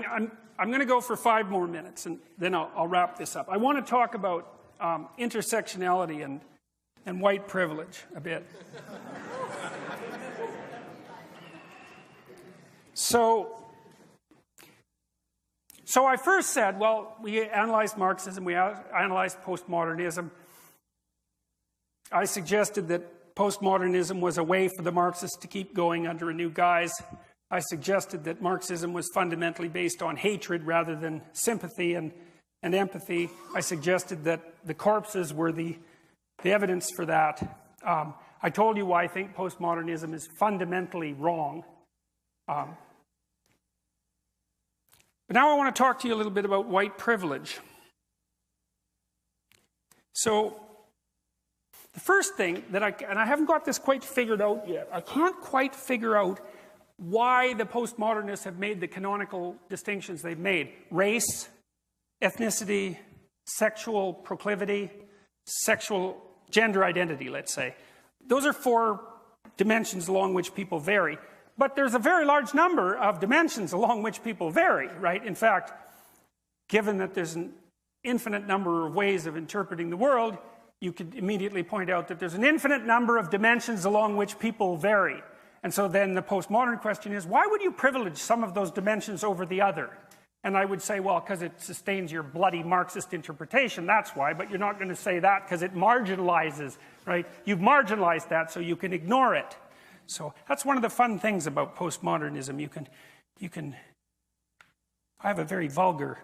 I'm going to go for 5 more minutes, and then I'll wrap this up. I want to talk about intersectionality and white privilege a bit. So I first said, well, we analyzed Marxism, we analyzed postmodernism. I suggested that postmodernism was a way for the Marxists to keep going under a new guise. I suggested that Marxism was fundamentally based on hatred rather than sympathy and empathy. I suggested that the corpses were the evidence for that. I told you why I think postmodernism is fundamentally wrong. But now I want to talk to you a little bit about white privilege. So the first thing that and I haven't got this quite figured out yet. I can't quite figure out why the postmodernists have made the canonical distinctions they've made. Race, ethnicity, sexual proclivity, sexual gender identity, let's say. Those are 4 dimensions along which people vary. But there's a very large number of dimensions along which people vary, right? In fact, given that there's an infinite number of ways of interpreting the world, you could immediately point out that there's an infinite number of dimensions along which people vary. And so then the postmodern question is, why would you privilege some of those dimensions over the other? And I would say, well, because it sustains your bloody Marxist interpretation, that's why. But you're not going to say that because it marginalizes, right? You've marginalized that so you can ignore it. So that's one of the fun things about postmodernism. You can I have a very vulgar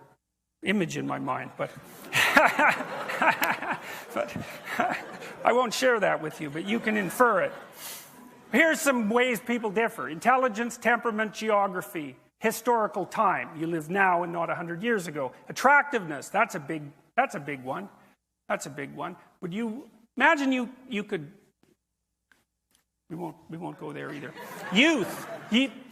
image in my mind, but but I won't share that with you, but you can infer it. Here's some ways people differ. Intelligence, temperament, geography, historical time. You live now and not 100 years ago. Attractiveness, that's a big one. That's a big one. Would you imagine you could, we won't go there either. Youth.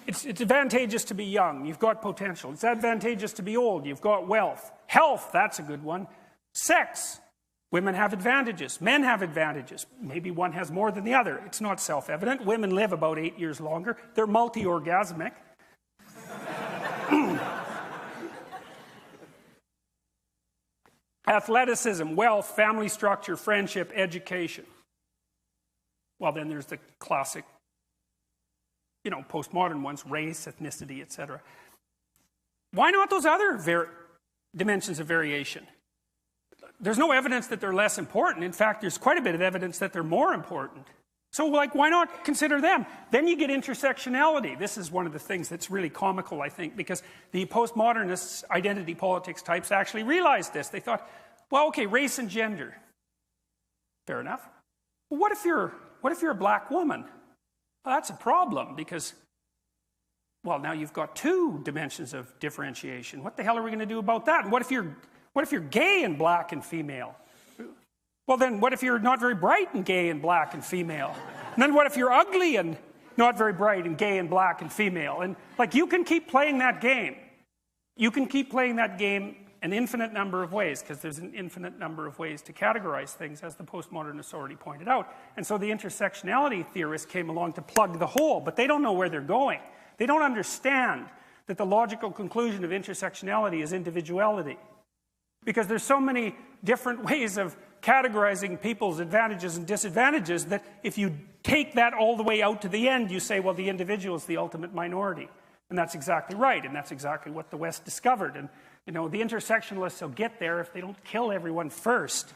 It's advantageous to be young. You've got potential. It's advantageous to be old. You've got wealth. Health, that's a good one. Sex. Women have advantages. Men have advantages. Maybe one has more than the other. It's not self-evident. Women live about 8 years longer. They're multi-orgasmic. Athleticism, wealth, family structure, friendship, education. Well, then there's the classic, postmodern ones, race, ethnicity, etc. Why not those other dimensions of variation? There's no evidence that they're less important. In fact, there's quite a bit of evidence that they're more important. So, why not consider them? Then you get intersectionality. This is one of the things that's really comical, I think, because the postmodernists, identity politics types, actually realized this. They thought, well, okay, race and gender. Fair enough. Well, what if you're a black woman? Well, that's a problem because, well, now you've got 2 dimensions of differentiation. What the hell are we going to do about that? And what if you're gay and black and female? Well, then what if you're not very bright and gay and black and female? And then what if you're ugly and not very bright and gay and black and female? And you can keep playing that game. You can keep playing that game an infinite number of ways because there's an infinite number of ways to categorize things, as the postmodernists already pointed out. And so the intersectionality theorists came along to plug the hole, but they don't know where they're going. They don't understand that the logical conclusion of intersectionality is individuality. Because there's so many different ways of categorizing people's advantages and disadvantages that if you take that all the way out to the end, you say, well, the individual is the ultimate minority. And that's exactly right, and that's exactly what the West discovered. And, the intersectionalists will get there if they don't kill everyone first.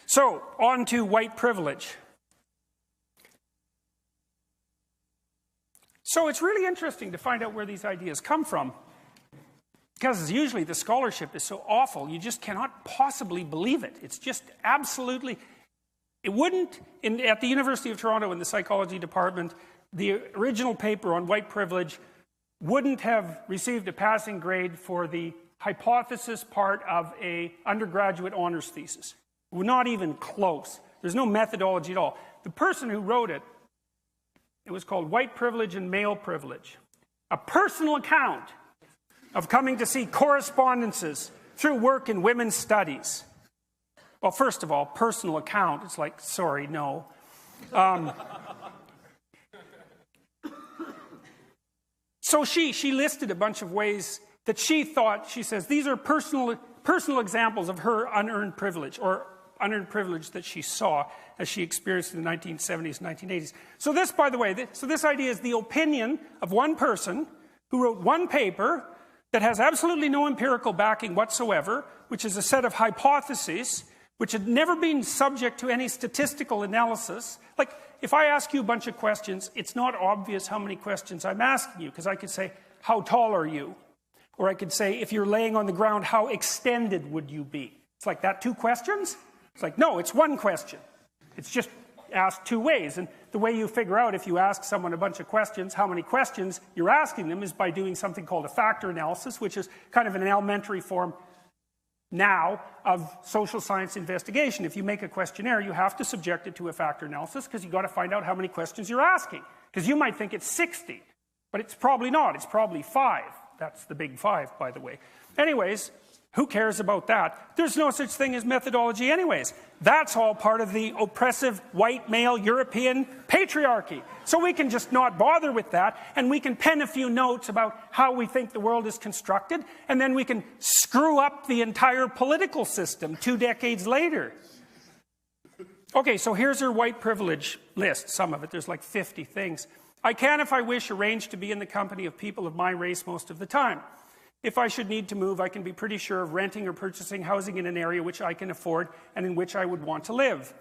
So, on to white privilege. So it's really interesting to find out where these ideas come from. Because usually the scholarship is so awful, you just cannot possibly believe it. It's just absolutely... It wouldn't... At the University of Toronto in the psychology department, the original paper on white privilege wouldn't have received a passing grade for the hypothesis part of an undergraduate honors thesis. We're not even close. There's no methodology at all. The person who wrote it, it was called White Privilege and Male Privilege. A personal account of coming to see correspondences through work in women's studies. Well, first of all, personal account, it's like, sorry, no. So she listed a bunch of ways that she thought, she says, these are personal examples of her unearned privilege, or unearned privilege that she saw as she experienced in the 1970s and 1980s. So this, by the way, this idea is the opinion of one person who wrote one paper that has absolutely no empirical backing whatsoever, which is a set of hypotheses which had never been subject to any statistical analysis. Like, if I ask you a bunch of questions, it's not obvious how many questions I'm asking you, because I could say, how tall are you? Or I could say, if you're laying on the ground, how extended would you be? It's like, that 2 questions? It's like, no, it's 1 question. It's just asked 2 ways. And the way you figure out if you ask someone a bunch of questions, how many questions you're asking them, is by doing something called a factor analysis, which is kind of an elementary form now of social science investigation. If you make a questionnaire, you have to subject it to a factor analysis, because you've got to find out how many questions you're asking. Because you might think it's 60, but it's probably not. It's probably 5. That's the big 5, by the way. Anyways, who cares about that? There's no such thing as methodology anyways. That's all part of the oppressive white male European patriarchy. So we can just not bother with that, and we can pen a few notes about how we think the world is constructed, and then we can screw up the entire political system 2 decades later. Okay, so here's her white privilege list, some of it. There's like 50 things. I can, if I wish, arrange to be in the company of people of my race most of the time. If I should need to move, I can be pretty sure of renting or purchasing housing in an area which I can afford and in which I would want to live.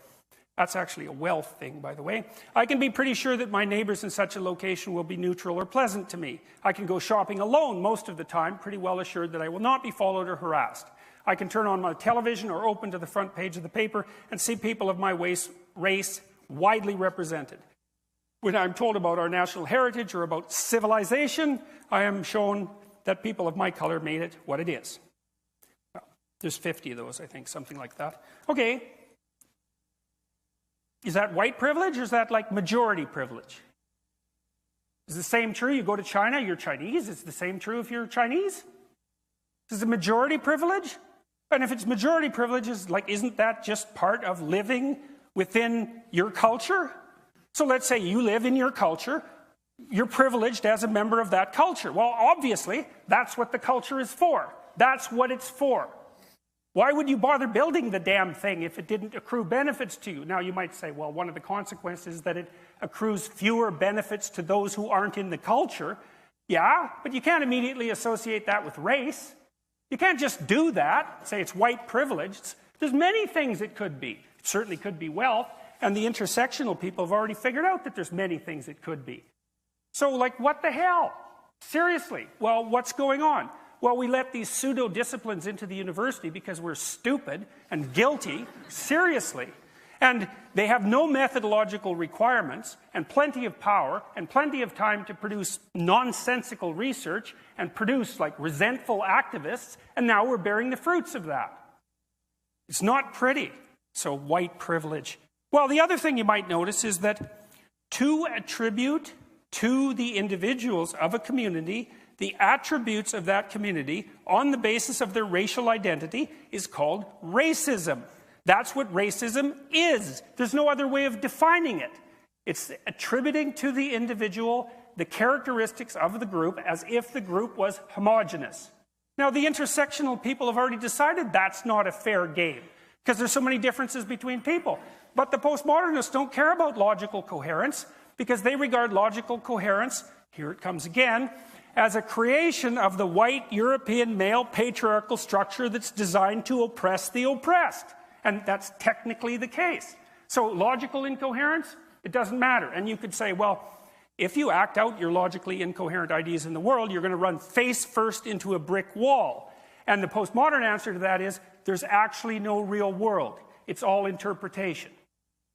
That's actually a wealth thing, by the way. I can be pretty sure that my neighbors in such a location will be neutral or pleasant to me. I can go shopping alone most of the time, pretty well assured that I will not be followed or harassed. I can turn on my television or open to the front page of the paper and see people of my race widely represented. When I'm told about our national heritage or about civilization, I am shown that people of my color made it what it is. Well, there's 50 of those, I think, something like that. Okay. Is that white privilege, or is that like majority privilege? Is the same true? You go to China, you're Chinese. Is the same true if you're Chinese? Is it majority privilege? And if it's majority privilege, isn't that just part of living within your culture? So let's say you live in your culture. You're privileged as a member of that culture. Well, obviously, that's what the culture is for. That's what it's for. Why would you bother building the damn thing if it didn't accrue benefits to you? Now, you might say, well, one of the consequences is that it accrues fewer benefits to those who aren't in the culture. Yeah, but you can't immediately associate that with race. You can't just do that, say it's white privilege. There's many things it could be. It certainly could be wealth, and the intersectional people have already figured out that there's many things it could be. So, like, what the hell? Seriously. Well, what's going on? Well, we let these pseudo-disciplines into the university because we're stupid and guilty. Seriously. And they have no methodological requirements and plenty of power and plenty of time to produce nonsensical research and produce, like, resentful activists, and now we're bearing the fruits of that. It's not pretty. So, white privilege. Well, the other thing you might notice is that to attribute to the individuals of a community the attributes of that community on the basis of their racial identity is called racism. That's what racism is. There's no other way of defining it. It's attributing to the individual the characteristics of the group as if the group was homogeneous. Now, the intersectional people have already decided that's not a fair game because there's so many differences between people. But the postmodernists don't care about logical coherence because they regard logical coherence, here it comes again, as a creation of the white European male patriarchal structure that's designed to oppress the oppressed. And that's technically the case. So logical incoherence, it doesn't matter. And you could say, well, if you act out your logically incoherent ideas in the world, you're going to run face first into a brick wall. And the postmodern answer to that is, there's actually no real world. It's all interpretation.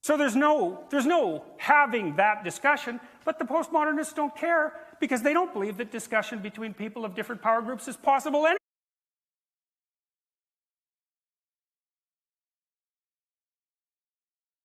So there's no having that discussion, but the postmodernists don't care because they don't believe that discussion between people of different power groups is possible anyway.